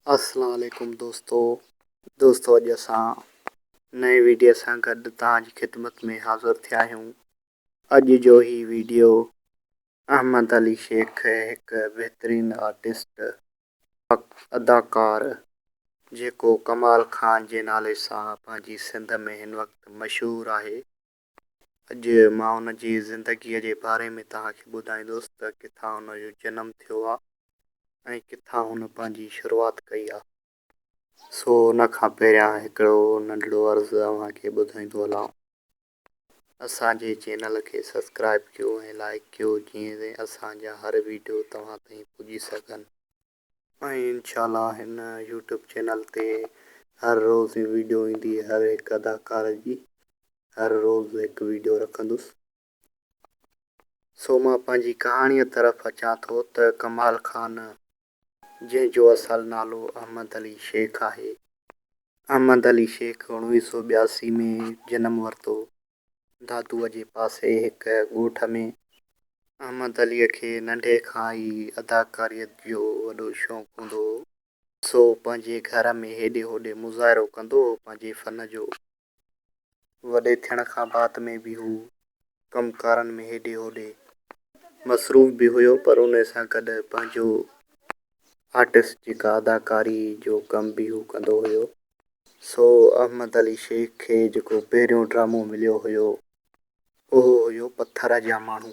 अस्सलाम वालेकुम दोस्तों अॼु असां नए वीडियो सां गॾु तव्हांजी ख़िदमत में हाज़िर थिया आहियूं। अॼु जो ही वीडियो अहमद अली शेख हिकु बहितरीन आर्टिस्ट अदाकार जेको कमाल खान जे नाले सां पंहिंजी सिंध में हिन वक़्तु मशहूरु आहे। अॼु मां हुन जी ज़िंदगीअ जे बारे में तव्हांखे ॿुधाईंदुसि त किथां हुन जो जनमु थियो आहे ऐं किथां हुन पंहिंजी शुरूआति कई आहे। सो हुन खां पहिरियां हिकिड़ो नंढड़ो अर्ज़ु तव्हांखे ॿुधाईंदो हलां। असांजे चैनल खे सब्सक्राइब कयो ऐं लाइक कयो जीअं असांजा हर वीडियो तव्हां ताईं पुॼी सघनि ऐं इंशाअल्लाह हिन यूट्यूब चैनल ते हर रोज़ वीडियो ईंदी। हर हिकु अदाकार जी हर रोज़ हिकु वीडियो रखंदुसि। सो मां पंहिंजी कहाणीअ तरफ़ अचां थो त कमाल खान जंहिंजो असुलु नालो अहमद अली शेख आहे। अहमद अली शेख 1982 में जनमु वरितो दादूअ जे पासे हिकु ॻोठ में। अहमद अलीअ खे नंढे खां ई अदाकारीअ जो वॾो शौक़ु हूंदो हो। सो पंहिंजे घर में हेॾे होॾे मुज़ाहिरो कंदो हो पंहिंजे फ़न जो। वॾे थियण खां बाद में बि हू कमकारनि में हेॾे होॾे मसरूफ़ बि हुयो, पर उन सां गॾु पंहिंजो आर्टिस्ट जेका अदाकारी जो कम बि हू कंदो हुयो। सो अहमद अली शेख खे जेको पहिरियों ड्रामो मिलियो हुयो उहो हुयो पथर जा माण्हू,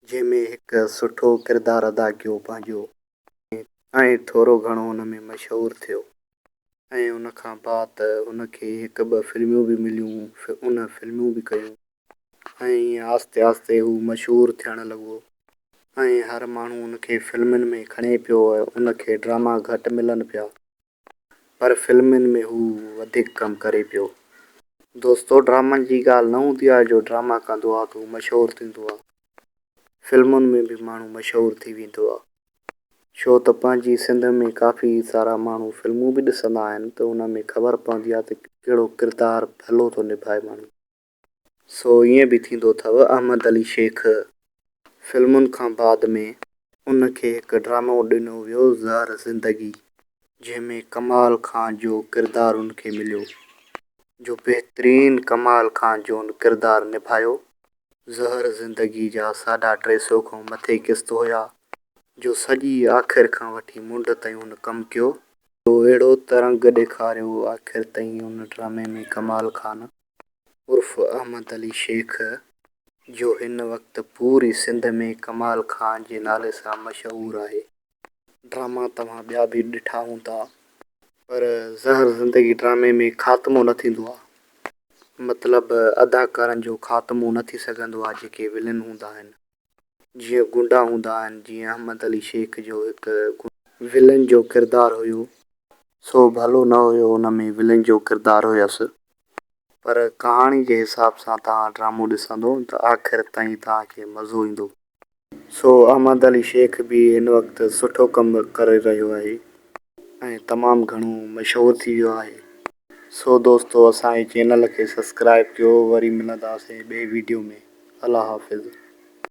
जंहिंमें हिकु सुठो किरदारु अदा कयो पंहिंजो ऐं थोरो घणो हुन में मशहूरु थियो। ऐं उन खां बाद हुनखे हिकु ॿ फिल्मियूं बि मिलियूं, उन फिल्मियूं बि कयूं ऐं ईअं आस्ते आस्ते हू मशहूरु थियणु लॻो ऐं हर माण्हू उनखे फिल्मुनि में खणे पियो। उनखे ड्रामा घटि मिलनि पिया पर फिल्मुनि में हू वधीक कमु करे पियो। दोस्तो ड्रामनि जी ॻाल्हि न हूंदी आहे, जो ड्रामा कंदो आहे त हू मशहूरु थींदो आहे। फिल्मुनि में बि माण्हू मशहूरु थी वेंदो आहे, छो त पंहिंजी सिंध में काफ़ी सारा माण्हू फिल्मूं बि ॾिसंदा आहिनि त उन में ख़बर पवंदी आहे त कहिड़ो किरदारु भलो थो निभाए माण्हू। सो ईअं बि थींदो अथव। अहमद अली शेख फिल्मुनि खां बाद में उनखे हिकु ड्रामो ॾिनो वियो ज़हर ज़िंदगी, जंहिंमें कमाल खान जो किरदारु उनखे मिलियो, जो बहितरीन कमाल खान जो किरदारु निभायो। ज़हर ज़िंदगी जा 350 खां मथे क़िस्त हुया, जो सॼी आख़िर खां वठी मुंड ताईं हुन कमु कयो। अहिड़ो तरंग ॾेखारियो आख़िर ताईं हुन ड्रामे में कमाल खान उर्फ़ अहमद अली शेख, जो हिन वक़्तु पूरी सिंध में कमाल खान जे नाले सां मशहूरु आहे। ड्रामा तव्हां ॿिया बि ॾिठा हूंदा, पर ज़हर ज़िंदगी ड्रामे में ख़ात्मो न थींदो आहे, मतिलबु अदाकारनि जो ख़ात्मो न थी सघंदो आहे। जेके विलन हूंदा आहिनि, जीअं गुंडा हूंदा आहिनि, जीअं अहमद अली शेख जो हिकु विलन जो किरदारु हुयो, सो भलो न हुयो हुन में विलन जो किरदारु हुयसि, पर कहाणी जे हिसाब सां तव्हां ड्रामो ॾिसंदो त आख़िर ताईं तव्हांखे मज़ो ईंदो। सो अहमद अली शेख बि हिन वक़्तु सुठो कमु करे रहियो आहे ऐं तमामु घणो मशहूरु थी वियो आहे। सो दोस्तो असांजे चैनल खे सब्सक्राइब कयो। वरी मिलंदासीं ॿिए वीडियो में। अल्लाह हाफ़िज़।